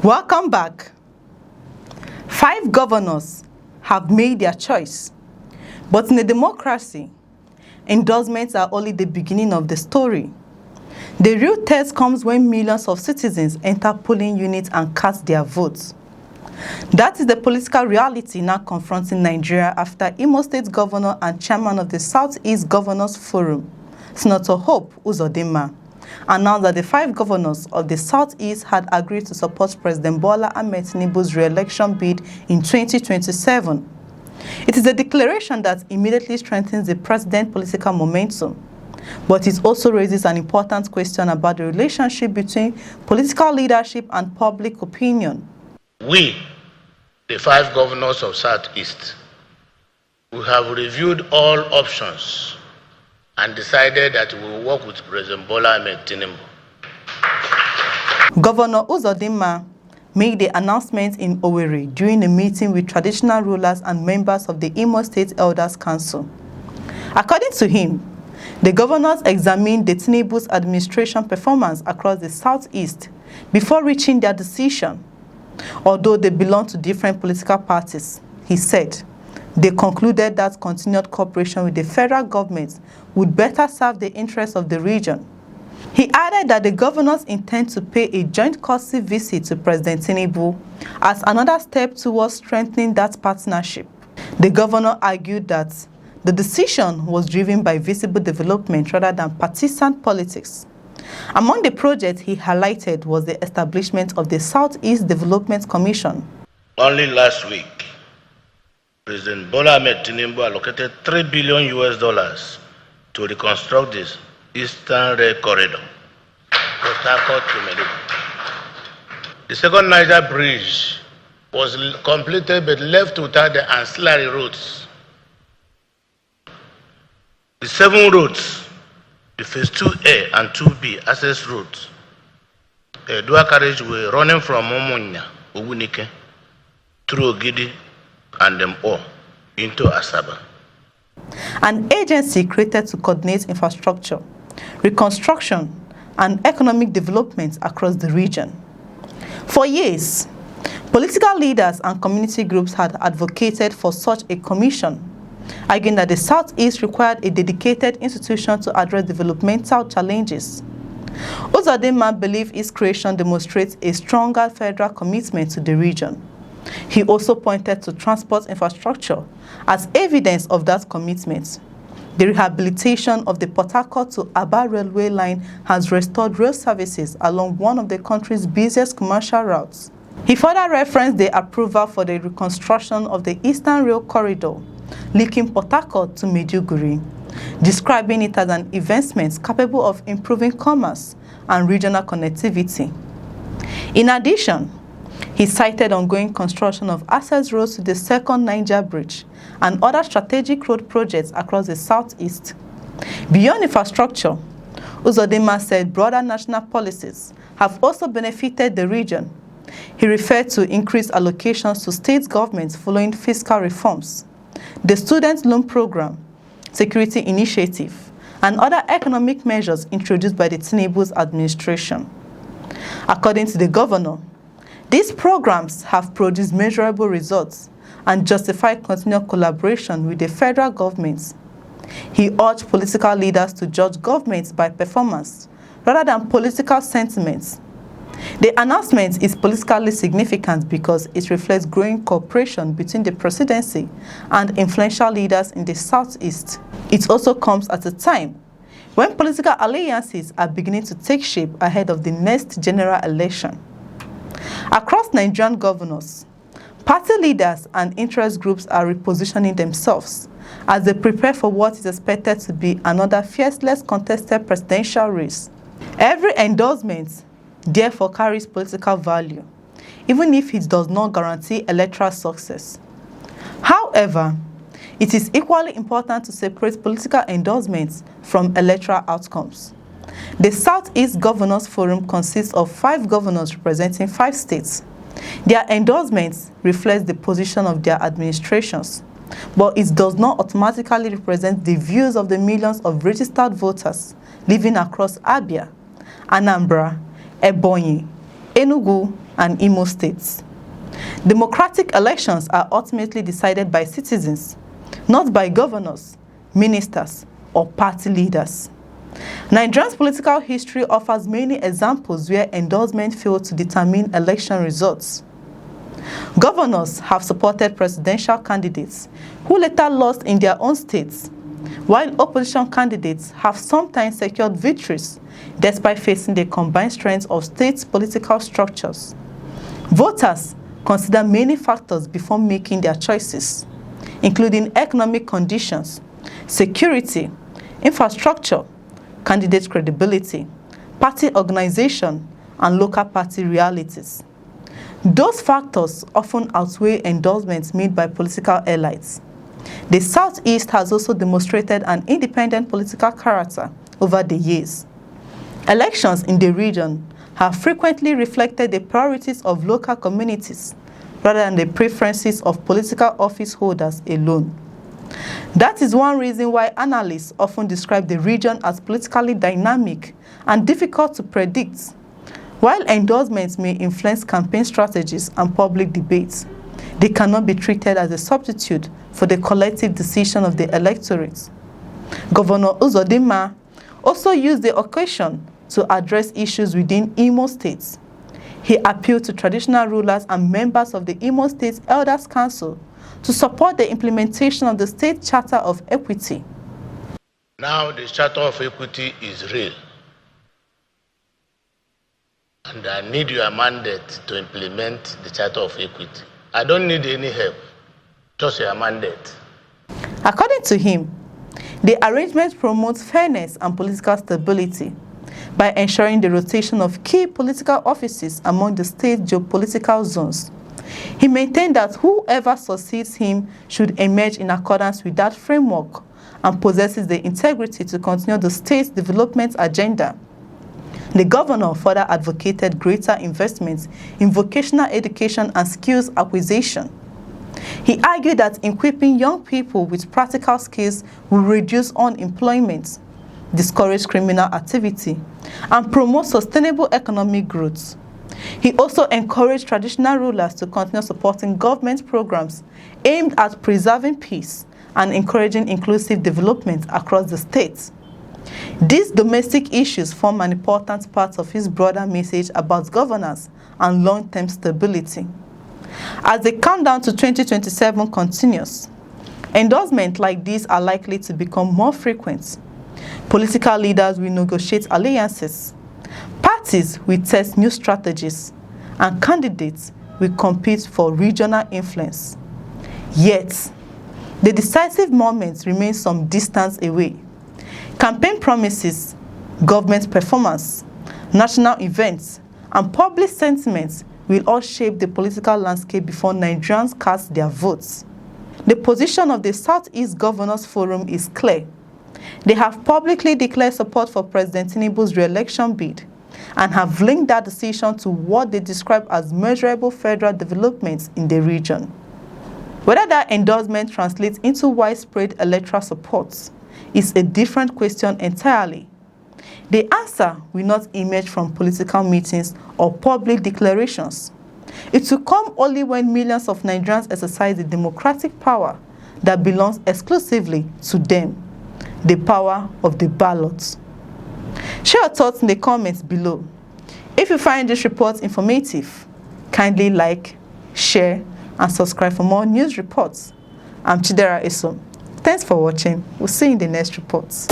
Welcome back. 5 governors have made their choice. But in a democracy, endorsements are only the beginning of the story. The real test comes when millions of citizens enter polling units and cast their votes. That is the political reality now confronting Nigeria after Imo State Governor and Chairman of the Southeast Governors Forum, Senator Hope Uzodinma, announced that the 5 governors of the Southeast had agreed to support President Bola Ahmed Tinubu's re-election bid in 2027. It is a declaration that immediately strengthens the president's political momentum, but it also raises an important question about the relationship between political leadership and public opinion. We, the 5 governors of Southeast, we have reviewed all options and decided that we will work with President Bola Ahmed Tinubu. Governor Uzodinma made the announcement in Owerri during a meeting with traditional rulers and members of the Imo State Elders Council. According to him, the governors examined the Tinubu's administration performance across the Southeast before reaching their decision. Although they belong to different political parties, he said, they concluded that continued cooperation with the federal government would better serve the interests of the region. He added that the governors intend to pay a joint courtesy visit to President Tinubu as another step towards strengthening that partnership. The governor argued that the decision was driven by visible development rather than partisan politics. Among the projects he highlighted was the establishment of the Southeast Development Commission. Only last week, President Bola Ahmed Tinubu allocated $3 billion to reconstruct this Eastern Rail Corridor, Port Harcourt to Maiduguri. The second Niger Bridge was completed but left without the ancillary roads. The 7 roads, the Phase 2A and 2B access roads, a dual carriageway running from Omonia, Ogunike, through Ogidi and Dempo into Asaba. An agency created to coordinate infrastructure, reconstruction, and economic development across the region. For years, political leaders and community groups had advocated for such a commission, arguing that the Southeast required a dedicated institution to address developmental challenges. Uzodinma believed its creation demonstrates a stronger federal commitment to the region. He also pointed to transport infrastructure as evidence of that commitment. The rehabilitation of the Port Harcourt to Aba railway line has restored rail services along one of the country's busiest commercial routes. He further referenced the approval for the reconstruction of the Eastern Rail Corridor, linking Port Harcourt to Maiduguri, describing it as an investment capable of improving commerce and regional connectivity. In addition, he cited ongoing construction of access roads to the second Niger Bridge and other strategic road projects across the Southeast. Beyond infrastructure, Uzodinma said broader national policies have also benefited the region. He referred to increased allocations to state governments following fiscal reforms, the student loan program, security initiative, and other economic measures introduced by the Tinubu's administration. According to the governor, these programs have produced measurable results and justify continued collaboration with the federal government. He urged political leaders to judge governments by performance rather than political sentiments. The announcement is politically significant because it reflects growing cooperation between the presidency and influential leaders in the Southeast. It also comes at a time when political alliances are beginning to take shape ahead of the next general election. Across Nigerian governors, party leaders and interest groups are repositioning themselves as they prepare for what is expected to be another fiercely contested presidential race. Every endorsement therefore carries political value, even if it does not guarantee electoral success. However, it is equally important to separate political endorsements from electoral outcomes. The Southeast Governors Forum consists of 5 governors representing 5 states. Their endorsements reflect the position of their administrations, but it does not automatically represent the views of the millions of registered voters living across Abia, Anambra, Ebonyi, Enugu, and Imo states. Democratic elections are ultimately decided by citizens, not by governors, ministers, or party leaders. Nigeria's political history offers many examples where endorsement failed to determine election results. Governors have supported presidential candidates who later lost in their own states, while opposition candidates have sometimes secured victories despite facing the combined strength of states' political structures. Voters consider many factors before making their choices, including economic conditions, security, infrastructure, candidate credibility, party organization, and local party realities. Those factors often outweigh endorsements made by political elites. The Southeast has also demonstrated an independent political character over the years. Elections in the region have frequently reflected the priorities of local communities rather than the preferences of political office holders alone. That is one reason why analysts often describe the region as politically dynamic and difficult to predict. While endorsements may influence campaign strategies and public debates, they cannot be treated as a substitute for the collective decision of the electorate. Governor Uzodinma also used the occasion to address issues within Imo State. He appealed to traditional rulers and members of the Imo State Elders Council to support the implementation of the State Charter of Equity. Now the Charter of Equity is real, and I need your mandate to implement the Charter of Equity. I don't need any help, just your mandate. According to him, the arrangement promotes fairness and political stability by ensuring the rotation of key political offices among the state geopolitical zones. He maintained that whoever succeeds him should emerge in accordance with that framework and possesses the integrity to continue the state's development agenda. The governor further advocated greater investments in vocational education and skills acquisition. He argued that equipping young people with practical skills will reduce unemployment, discourage criminal activity, and promote sustainable economic growth. He also encouraged traditional rulers to continue supporting government programs aimed at preserving peace and encouraging inclusive development across the state. These domestic issues form an important part of his broader message about governance and long-term stability. As the countdown to 2027 continues, endorsements like these are likely to become more frequent. Political leaders will negotiate alliances, parties will test new strategies, and candidates will compete for regional influence. Yet, the decisive moment remains some distance away. Campaign promises, government performance, national events, and public sentiments will all shape the political landscape before Nigerians cast their votes. The position of the Southeast Governors Forum is clear. They have publicly declared support for President Tinubu's re-election bid and have linked that decision to what they describe as measurable federal developments in the region. Whether that endorsement translates into widespread electoral support is a different question entirely. The answer will not emerge from political meetings or public declarations. It will come only when millions of Nigerians exercise the democratic power that belongs exclusively to them, the power of the ballot. Share your thoughts in the comments below. If you find this report informative, kindly like, share, and subscribe for more news reports. I'm Chidera Isom. Thanks for watching. We'll see you in the next reports.